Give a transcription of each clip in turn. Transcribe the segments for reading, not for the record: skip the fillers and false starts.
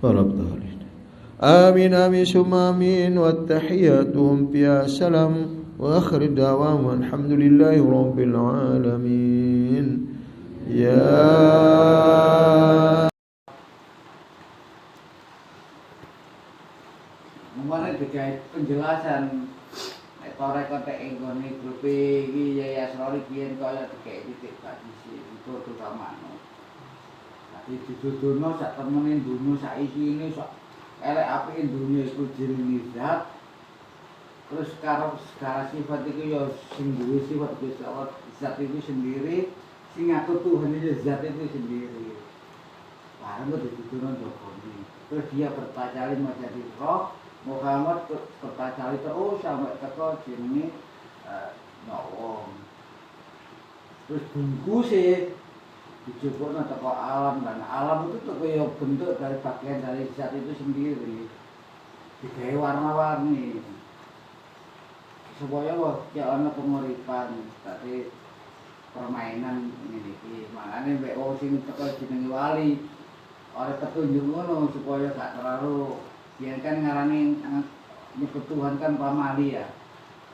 فربط علينا آمين آمين ثم آمين والتحياتهم فيها سلام وآخر دعواهم الحمد لله رب العالمين يا Mulai dikai penjelasan rekor-rekor tek nggone grup iki Yaya Asrori biyen kaya dikai titik badisi itu utamane. Dadi didudono sak temene dunya sak isine sak elek apike dunya iku jenenge zat. Terus karo segala sifat iku ya sing duwe sifat Gusti Allah, zat itu sendiri, sing ngatur Tuhan itu zat itu sendiri. Barang kok didudono jogone. Terus dia berpacaran mau jadi roh Muhammad berpacaran terus sampai teko jenenge nyawong. Terus bungkuse dijupukno teko alam dan alam itu tuh kaya bentuk dari bagian dari zat itu sendiri. Digawe warna-warni. Supaya ya ana penguripan, dadi permainan ngene iki. Makane mek wong sing teko jenenge wali ora petunjuk ngono supaya gak terlalu biar kan ngarani nyebut Tuhan kan pamali ya,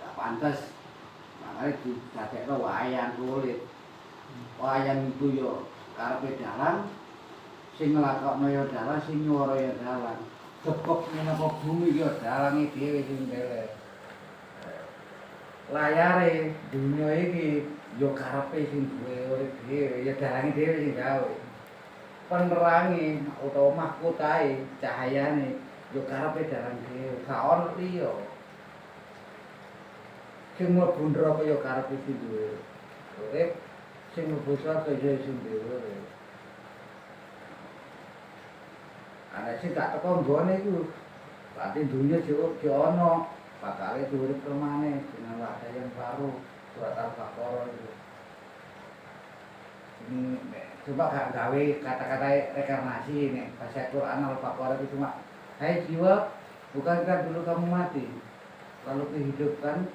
gak pantas. Makanya didadekno wayang kulit. Wayang itu yo karepe dalan, sing nglakokno yo dalan, sing nyuwara yo dalan. Depok menapa bumi yo dalange dhewe sing dhewe. Layare dunya iki yo karepe sing duwe urip dhewe, ya dalange dhewe sing gawe. Penerange utawa mahkotae cahayane yo karepe dalan dhewe, gak ono liya. Sing mlebu neraka yo karepe sing duwe urip, sing mlebu swarga yo sing duwe urip. Ana sing gak teko nggone iku, berarti dunya yo ono, bakale urip permanen dengan ada yang baru, surat Al-Baqarah itu. Ini coba gak gawe kata-kata rekarnasi nih, bahasa Quran Al-Baqarah itu cuma hai jiwa, bukankah dulu kamu mati, lalu dihidupkan,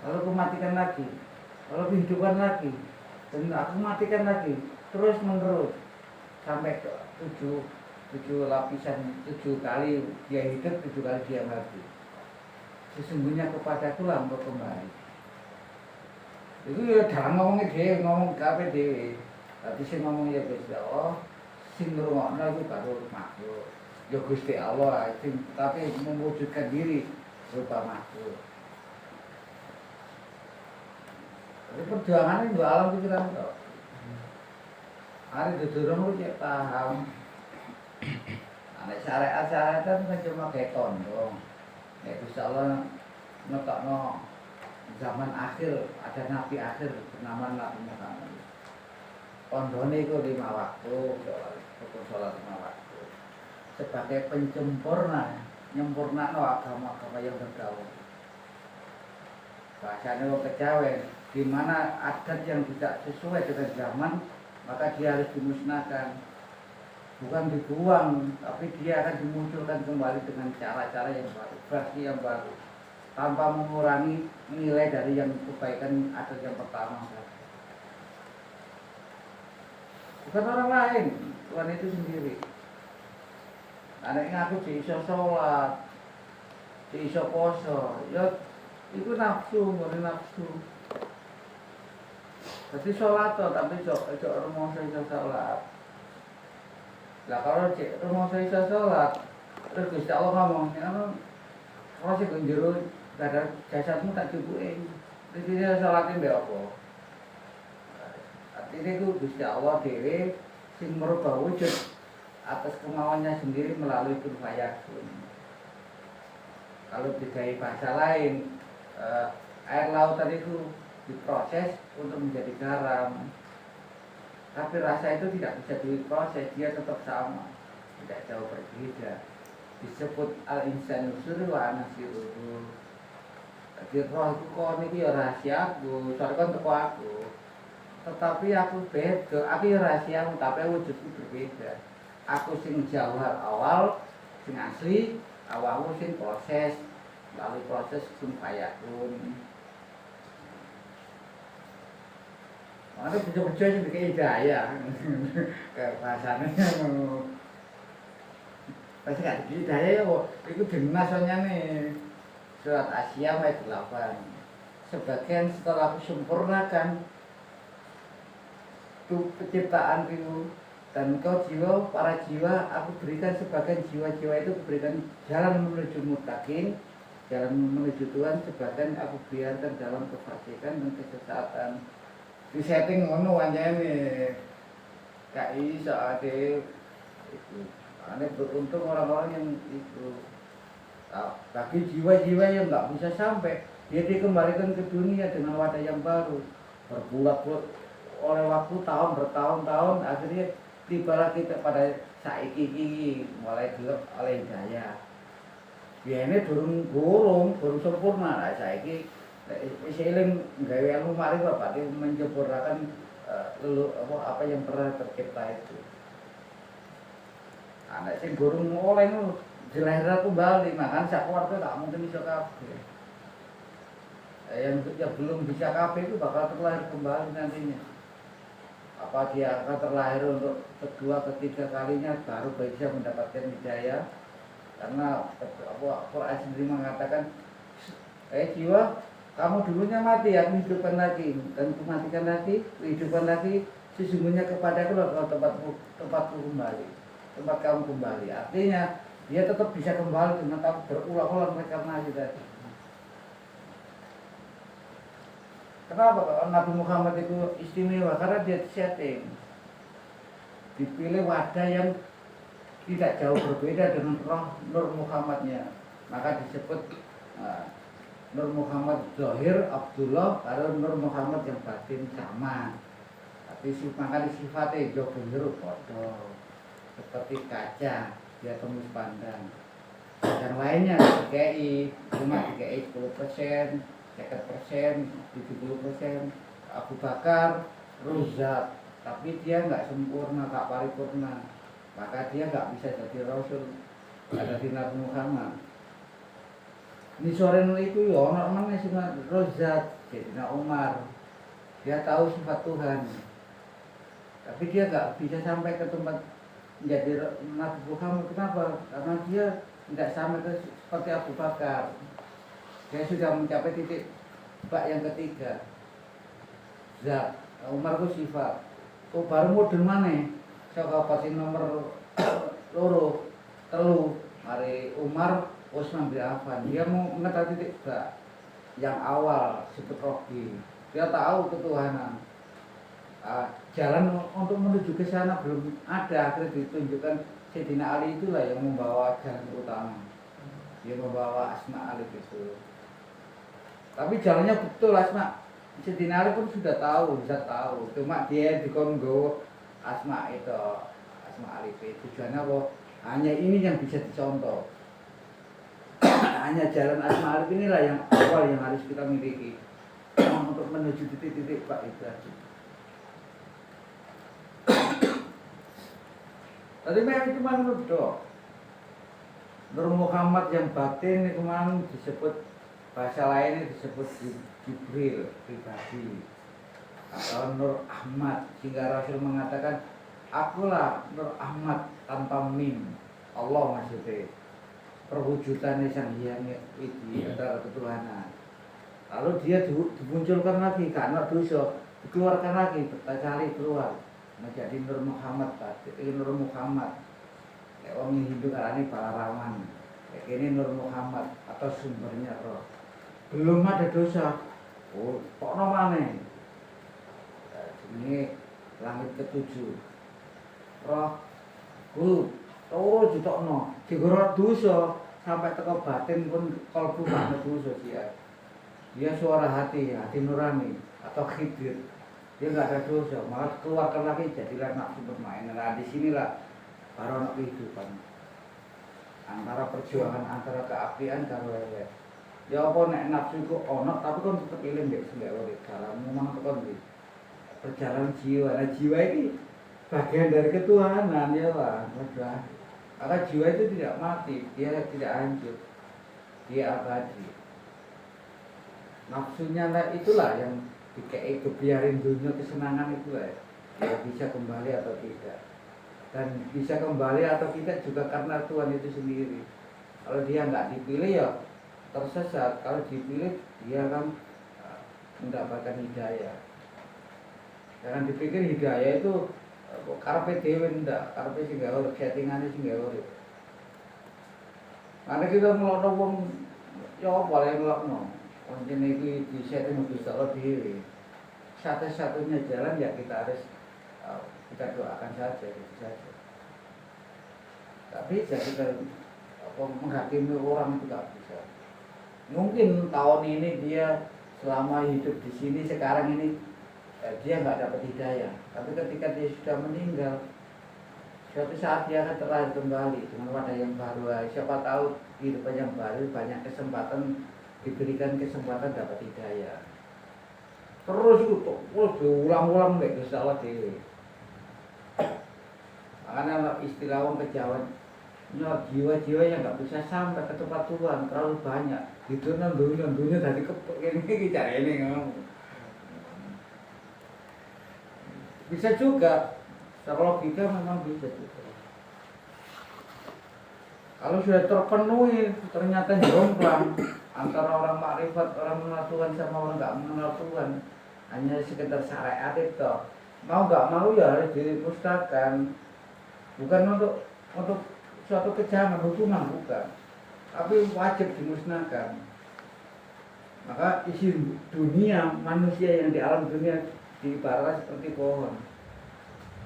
lalu kumatikan lagi, lalu dihidupkan lagi, dan aku matikan lagi, terus menerus sampai ke tujuh lapisan, 7 kali dia hidup, 7 kali dia mati. Sesungguhnya kepadaku lah engkau kembali. Itu ya dalam ngomongnya dia, ngomong kabeh dhewe. Tapi sing ngomong ya Gusti Allah, sing ngrungokno iku baru makhluk. Ya Gusti Allah, tapi mewujudkan diri berupa makhluk. Jadi perjuangannya dua alam pikiran kok. Hari didorong lu cek paham. Nek syariat-syariatan kan cuma kayak kondong. Nek Gusti Allah netokno zaman akhir, ada nabi akhir bernama Nabi Muhammad. Kondone iku 5 waktu, rukun salat 5 waktu. Sebagai penyempurna, nyempurnakno agama-agama yang bergaul. Bahasanya wong kejawen, di mana adat yang tidak sesuai dengan zaman, maka dia harus dimusnahkan. Bukan dibuang, tapi dia akan dimunculkan kembali dengan cara-cara yang baru, versi yang baru, tanpa mengurangi nilai dari yang kebaikan adat yang pertama. Bukan orang lain, Tuhan itu sendiri. Anaknya aku diiso sholat, diiso poso, ya itu nafsu, ngeri nafsu. Jadi sholat toh, tapi cok rumah iso sholat. Lah kalau rumah iso sholat, terus Gusti Allah ngomong, kalau sih kunjuru, ada jasadmu tak cukuin. Jadi dia sholatin be apa? Artinya itu Gusti Allah dhewe sing merubah wujud atas kemauannya sendiri melalui kun fayakun. Kalau digawe bahasa lain, air lautan itu diproses untuk menjadi garam. Tapi rasa itu tidak bisa diproses, dia tetap sama, tidak jauh berbeda. Disebut al-insanu sirru wa anasiruhu. Jadi rohku kon iki ya rahasiaku, soalnya kan teko aku. Tetapi aku beda, aku ya rahasiamu, tapi wujudku berbeda. Aku sing jauhar awal, sing asli, awalmu sing proses, lalu proses kun fayakun. Makanya bejo-bejo sing dikei hidayah. Kayak bahasane Pasti gak dihidayah yo iku dinasanya nih surat Asy-Syams ayat 8. Sebagian setelah aku sempurnakan tuh penciptaan itu dan kau jiwa, para jiwa aku berikan sebagian jiwa-jiwa itu berikan jalan menuju muttaqin, jalan menuju Tuhan, sebagian aku biarkan dalam kefasikan dan kesesatan. Di setting ngono anjene gak iso ade itu. Aneh beruntung orang-orang yang itu. Bagi jiwa-jiwa yang nggak bisa sampai, dia dikembalikan ke dunia dengan wadah yang baru. Berbulat-bulat oleh waktu tahun bertahun-tahun, akhirnya tibalah kita pada saiki iki mulai gelap oleh hidayah. Biasanya durung sempurna lah saiki. Wis eling gawe ilmu makrifat berarti menyempurnakan apa yang pernah tercipta itu. Anak sing gorong oleh ngono dilahirkan kembali, makan sak keluarga tak mungkin bisa kabeh. Yang belum bisa kabeh itu bakal terlahir kembali nantinya. Apa dia akan terlahir untuk kedua, ketiga kalinya baru bisa mendapatkan hidayah. Karena Quran sendiri mengatakan, jiwa, kamu dulunya mati, aku hidupkan lagi, dan kumatikan lagi, hidupkan lagi, sesungguhnya kepadaku kalau tempatku kembali. Tempat kamu kembali, artinya dia tetap bisa kembali dengan berulang-ulang reinkarnasi tadi. Kenapa kalau Nabi Muhammad itu istimewa? Karena dia setting, dipilih wadah yang tidak jauh berbeda dengan roh Nur Muhammadnya, maka disebut Nur Muhammad Zahir Abdullah, kalau Nur Muhammad yang batin sama. Tapi maka sifatnya jauh bener bodoh. Seperti kaca, dia tembus pandang. Yang lainnya DKI, cuma DKI 10%, 50%, 70%. Abu Bakar, Rozak, tapi dia nggak sempurna, tak paripurna. Maka dia nggak bisa jadi Rasul, ada di Nabi Muhammad. Ini sore itu ya, orang-orang sih Rozak, Sayyidina Umar. Dia tahu sifat Tuhan, tapi dia nggak bisa sampai ke tempat menjadi Nabi Muhammad. Kenapa? Karena dia tidak sama seperti Abu Bakar. Dia sudah mencapai titik yang ketiga. Zat, Umar itu sifat. Baru model mana? Saya pasti nomor loro, telu. Mari Umar, Utsman bin Affan. Dia mau mengetahui titik yang awal sebut Robi. Dia tahu ketuhanan. Jalan untuk menuju ke sana belum ada, akhirnya ditunjukkan Sayyidina Ali itulah yang membawa jalan utama. Dia membawa Asma Ali itu. Tapi jalannya betul Asma. Sayyidina Ali pun sudah tahu, bisa tahu. Cuma dia dikongo Asma itu, Asma Ali itu. Tujuannya apa? Hanya ini yang bisa dicontoh. Hanya jalan Asma Ali inilah yang awal yang harus kita miliki untuk menuju titik-titik Pak itu. Tadi memang cuma nuduh. Nur Muhammad yang batin itu memang disebut, bahasa lainnya disebut Jibril pribadi atau Nur Ahmad, sehingga Rasul mengatakan akulah Nur Ahmad tanpa mim. Allah maksudnya perwujudannya Sang Hyang Widi adalah ketuhanan. Lalu dia dimunculkan lagi karena dosa, dikeluarkan lagi, berkali keluar menjadi Nur Muhammad. Nur Muhammad orang Hindu karena ini Balaraman, ini Nur Muhammad atau sumbernya roh. Belum ada dosa, kok namanya ini langit ketujuh roh juta no digorot dosa sampai teko batin pun kalbu banget dosa dia suara hati nurani atau khidir. Dia nggak ada dosa, malah keluarkan lagi jadilah nafsu bermain. Nah disinilah baru anak kehidupan antara perjuangan antara keapian karo elek. Ya apa nek nafsu iku ono tapi kon tetep ilang nek sing urip dalam memang tekon iki. Perjalanan jiwa. Nah jiwa ini bagian dari ketuhanan ya lah. Maka jiwa itu tidak mati, dia tidak hancur. Dia abadi. Nafsunya lah itulah yang dikei kebiarin dunia kesenangan itulah ya. Dia bisa kembali atau tidak. dan bisa kembali atau tidak juga karena Tuhan itu sendiri. Kalau dia nggak dipilih ya tersesat, kalau dipilih dia akan mendapatkan hidayah. Jangan dipikir hidayah itu karpe dewe, ndak, karpe sing gawe urip, settingane sing gawe urip. Karena kita ngelokno wong ya apa ya ngelokno. Wong jenenge iki disetting Gusti Allah dhewe. Satu-satunya jalan ya kita harus kita doakan saja, gitu saja. Tapi jadi kita menghakimi orang itu tidak bisa. Mungkin tahun ini dia selama hidup di sini sekarang ini dia nggak dapat hidayah. Tapi ketika dia sudah meninggal, suatu saat dia akan terlahir kembali dengan wadah yang baru. Siapa tahu kehidupan yang baru banyak kesempatan, diberikan kesempatan dapat hidayah. Terus diulang-ulang deh Gusti Allah dhewe. Makanya istilah orang kejawen, jiwa-jiwa yang nggak bisa sampai ke tempat Tuhan terlalu banyak. Itu dunia dari ini cara ini ngomong. Bisa juga, secara logika memang bisa juga. Kalau sudah terpenuhi, ternyata jomplang antara orang makrifat, orang mengenal Tuhan sama orang nggak mengenal Tuhan, hanya sekedar syariat itu. Mau nggak mau ya harus dimusnahkan. Bukan untuk suatu kejaman, hukuman bukan, tapi wajib dimusnahkan. Maka isi dunia manusia yang di alam dunia diibaratkan seperti pohon.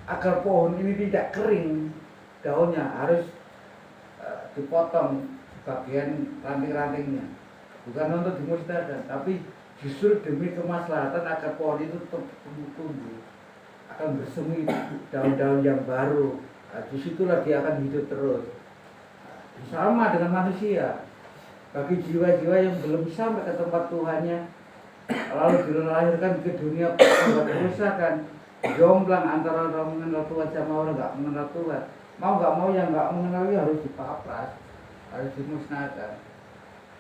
Agar pohon ini tidak kering, daunnya harus dipotong bagian ranting-rantingnya. Bukan untuk dimusnahkan, tapi justru demi kemaslahatan agar pohon itu tumbuh, akan bersemi daun-daun yang baru. Nah, disitulah dia akan hidup terus. Sama dengan manusia. Bagi jiwa-jiwa yang belum sampai ke tempat Tuhannya, lalu dilahirkan ke dunia buat kerusakan, jomplang antara orang mengenal Tuhan sama orang nggak mengenal Tuhan. Mau nggak mau yang nggak mengenal harus dipapras, harus dimusnahkan.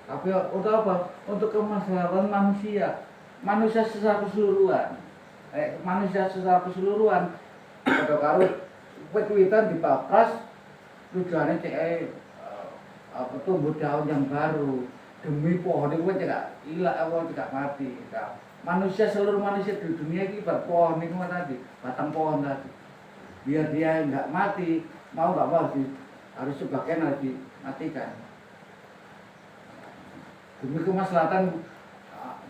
Tapi untuk apa? Untuk kemaslahatan manusia, manusia secara keseluruhan. Manusia secara keseluruhan. Kalau Witan dipapras, tujuannya tumbuh daun yang baru demi pohon itu tidak hilang, tidak mati. Manusia, seluruh manusia di dunia ini buat pohon itu tadi, batang pohon tadi. Biar dia nggak mati, mau nggak mau harus sebagian harus dimatikan. Demi kemaslahatan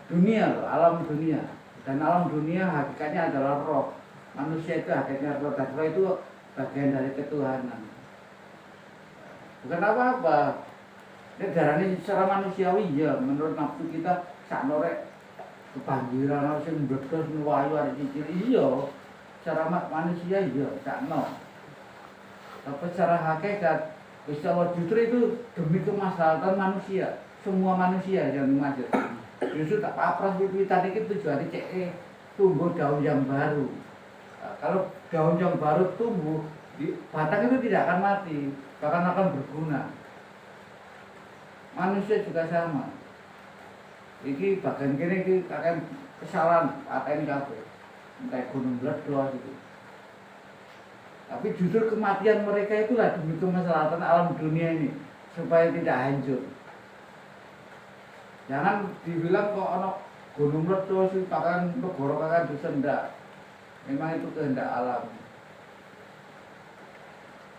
dunia, alam dunia. Dan alam dunia hakikatnya adalah roh. Manusia itu hakikatnya roh, dan roh itu bagian dari ketuhanan. Bukan apa-apa. Ini darahnya secara manusiawi ya, menurut nafsu kita sak norek kebanjiran sing mbledos nuwayu arek cicil iya. Secara manusia iya sakno. Tapi secara hakikat Gusti Allah justru itu demi kemaslahatan manusia, semua manusia yang dimaksud. Justru tak papras wiwitan iki tujuane cek tumbuh daun yang baru. Nah, kalau daun yang baru tumbuh, batang itu tidak akan mati, bahkan akan berguna. Manusia juga sama. Iki bagian kene iki akan kesalahan atene kabeh. Entah gunung meledos gitu. Tapi justru kematian mereka itulah demi kemaslahatan alam dunia ini supaya tidak hancur. Jangan dibilang kok ana gunung meledos bahkan negara akan disendak. Memang itu kehendak alam.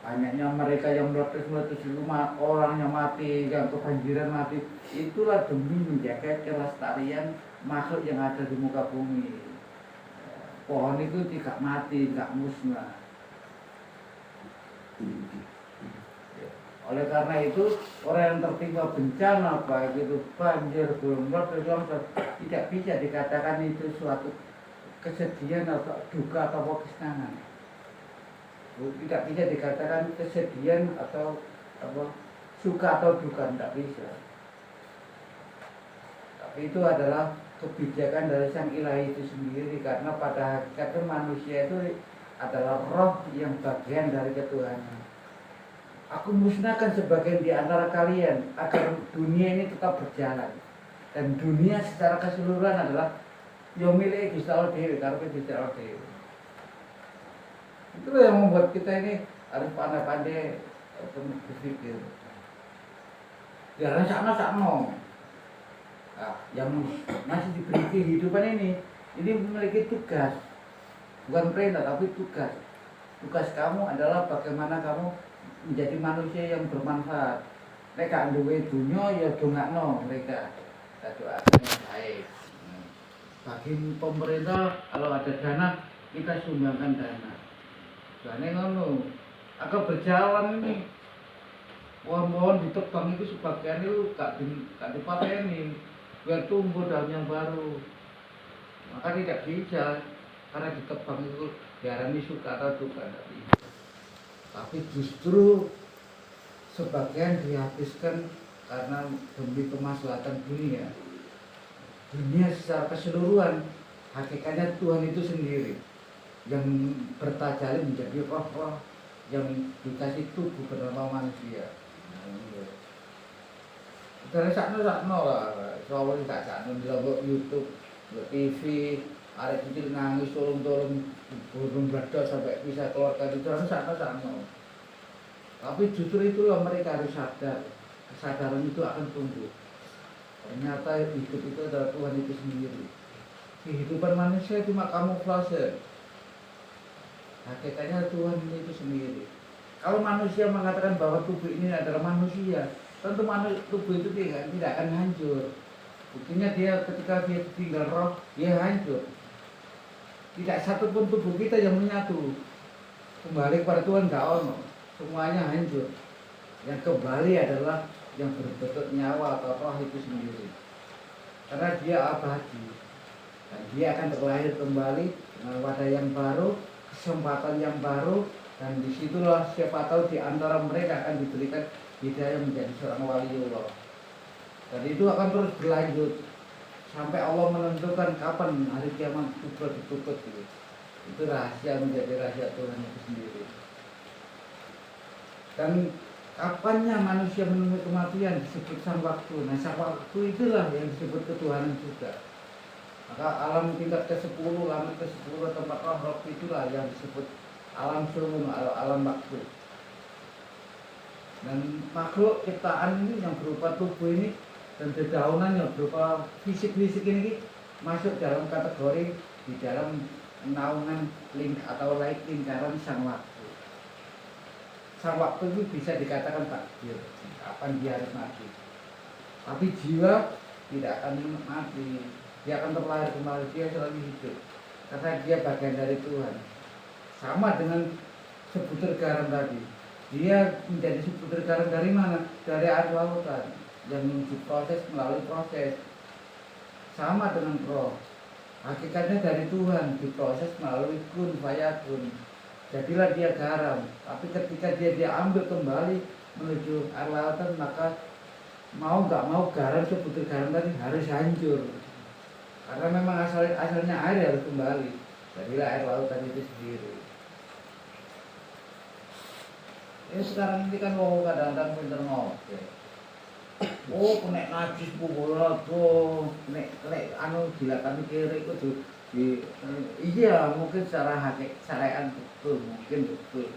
Banyaknya mereka yang meletus-meletus di rumah, orang yang mati, yang kebanjiran mati. Itulah demi menjaga kelestarian makhluk yang ada di muka bumi. Pohon itu tidak mati, tidak musnah. Oleh karena itu, orang yang tertimpa bencana, baik itu banjir, gunung meletus, longsor, tidak bisa dikatakan itu suatu kesedihan atau duka atau kesenangan. Tidak bisa dikatakan kesedihan atau suka atau duka, tidak bisa. Tapi itu adalah kebijakan dari Sang Ilahi itu sendiri, karena pada hakikatnya manusia itu adalah roh yang bagian dari ketuhanan. Aku musnahkan sebagian di antara kalian agar dunia ini tetap berjalan. Dan dunia secara keseluruhan adalah yang milik Gusti Allah dhewe, karo Gusti Allah dhewe. Itu yang membuat kita ini harus pandai-pandai berpikir. Biar sakno. Nah, yang masih diberi kehidupan ini memiliki tugas, bukan perintah tapi tugas. Tugas kamu adalah bagaimana kamu menjadi manusia yang bermanfaat. Mereka duwe dunya ya dongakno mereka. Kita doakan yang baik. Bagi pemerintah kalau ada dana kita sumbangkan dana. Jane ngono. Agar berjalan ini pohon-pohon ditebang itu sebagian itu gak dipateni biar tumbuh daun yang baru. Maka tidak bisa karena ditebang itu diarani suka atau duka tidak bisa. Tapi justru sebagian dihabiskan karena demi kemaslahatan dunia. Dunia secara keseluruhan hakikatnya Tuhan itu sendiri yang bertajalin menjadi roh-roh yang dikasih tubuh bernama manusia. Dari sakno lah, soalnya tak sakno di YouTube, di TV, ada kecil nangis tolong burung bladok sampai bisa keluarkan itu harus sakno. Tapi justru itulah mereka harus sadar, kesadaran itu akan tumbuh. Ternyata hidup itu adalah Tuhan itu sendiri. Kehidupan manusia cuma kamuflase. Hakikatnya Tuhan itu sendiri. Kalau manusia mengatakan bahwa tubuh ini adalah manusia, tentu tubuh itu tidak akan hancur. Buktinya dia ketika dia tinggal roh, dia hancur. Tidak satu pun tubuh kita yang menyatu. Kembali kepada Tuhan gak ono. Semuanya hancur. Yang kembali adalah yang berbentuk nyawa atau roh itu sendiri. Karena dia abadi. Dan dia akan terlahir kembali dengan wadah yang baru, kesempatan yang baru, dan disitulah siapa tahu di antara mereka akan diberikan hidayah menjadi seorang waliullah. Dan itu akan terus berlanjut sampai Allah menentukan kapan hari kiamat kubra ditutup gitu. Itu rahasia menjadi rahasia Tuhan itu sendiri. Dan kapannya manusia menemui kematian disebut sang waktu. Nah sang waktu itulah yang disebut ketuhanan juga. Maka alam tingkat ke-10, langit ke-10, tempat roh itulah yang disebut alam sulung, alam waktu. Dan makhluk ciptaan ini yang berupa tubuh ini dan dedaunan yang berupa fisik-fisik ini masuk dalam kategori di dalam naungan atau lingkaran sang waktu. Sang waktu itu bisa dikatakan takdir, kapan dia harus mati. Tapi jiwa tidak akan mati, dia akan terlahir kembali, dia selalu hidup karena dia bagian dari Tuhan. Sama dengan sebutir garam tadi, dia menjadi sebutir garam dari mana? Dari air lautan yang diproses melalui proses. Sama dengan roh, hakikatnya dari Tuhan diproses melalui kun fayakun. Jadilah dia garam, tapi ketika dia diambil kembali menuju air lautan, maka mau nggak mau garam sebutir garam tadi harus hancur. Karena memang asalnya air harus kembali. Jadilah air lautan itu sendiri. Sekarang ini kan mau kadang-kadang pinter ngopi. Oh, kena najis bola tuh, kena anu dilakukan kiri itu tuh. Iya, mungkin secara syariat betul, mungkin betul.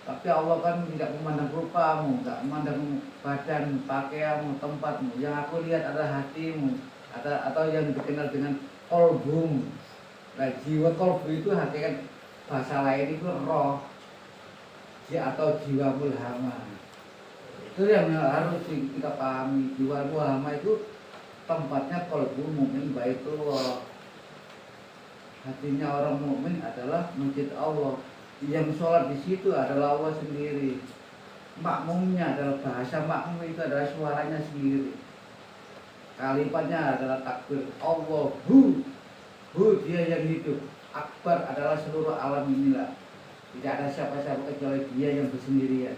Tapi Allah kan tidak memandang rupamu, tidak memandang badan, pakaianmu, tempatmu. Yang aku lihat adalah hatimu, atau yang dikenal dengan kolbum. Nah, jiwa kolbu itu hakikat bahasa lain itu roh. Atau jiwa mulhama. Itu yang harus kita pahami. Jiwa mulhama itu tempatnya kolbu mukmin baitullah. Hatinya orang mukmin adalah masjid Allah. Yang sholat di situ adalah Allah sendiri. Makmumnya adalah bahasa makmum itu adalah suaranya sendiri. Kalimatnya adalah takbir Allahu. Dia yang hidup. Akbar adalah seluruh alam inilah. Tidak ada siapa-siapa kecuali dia yang bersendirian.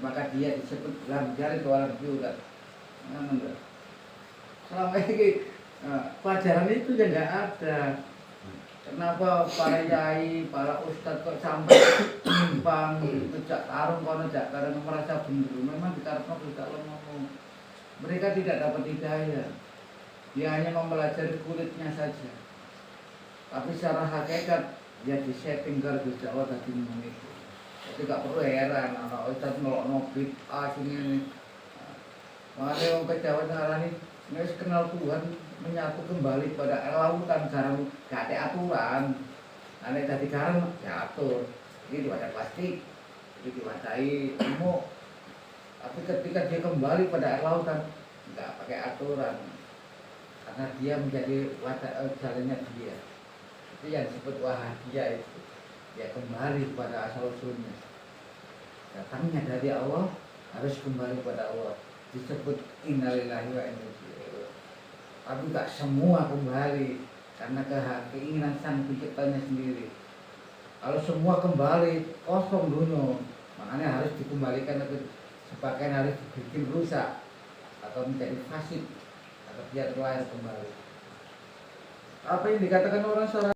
Maka dia disebut dalam jari orang juga. Selama ini pelajaran itu ya nggak ada. Kenapa para yai, para ustadz kok sampai menyimpang, ngejak tarung, karena merasa benar. Memang dikarepno tidak ngomong. Mereka tidak dapat hidayah. Dia hanya mempelajari kulitnya saja. Tapi secara hakikat dia disetting kalau Gusti Allah tadi ngomong itu. tidak perlu heran anak ustaz melok bid'ah sini. Makanya orang kecewa ngarani wis kenal Tuhan menyatu kembali pada lautan garam gak ada aturan. Ane tadi garam diatur. Ini diwadah plastik, ini diwadahi ilmu. Tapi ketika dia kembali pada air lautan nggak pakai aturan karena dia menjadi jalannya dia. Itu yang disebut wahabiyah itu. Dia kembali pada asal usulnya. Datangnya dari Allah harus kembali pada Allah. Disebut innalillahi wa inna ilaihi raji'un. Tapi nggak semua kembali karena keinginan sang penciptanya sendiri. Kalau semua kembali kosong dunia, makanya harus dikembalikan atau sebagian harus dibikin rusak atau menjadi fasid atau dia terlahir kembali. Apa yang dikatakan orang seorang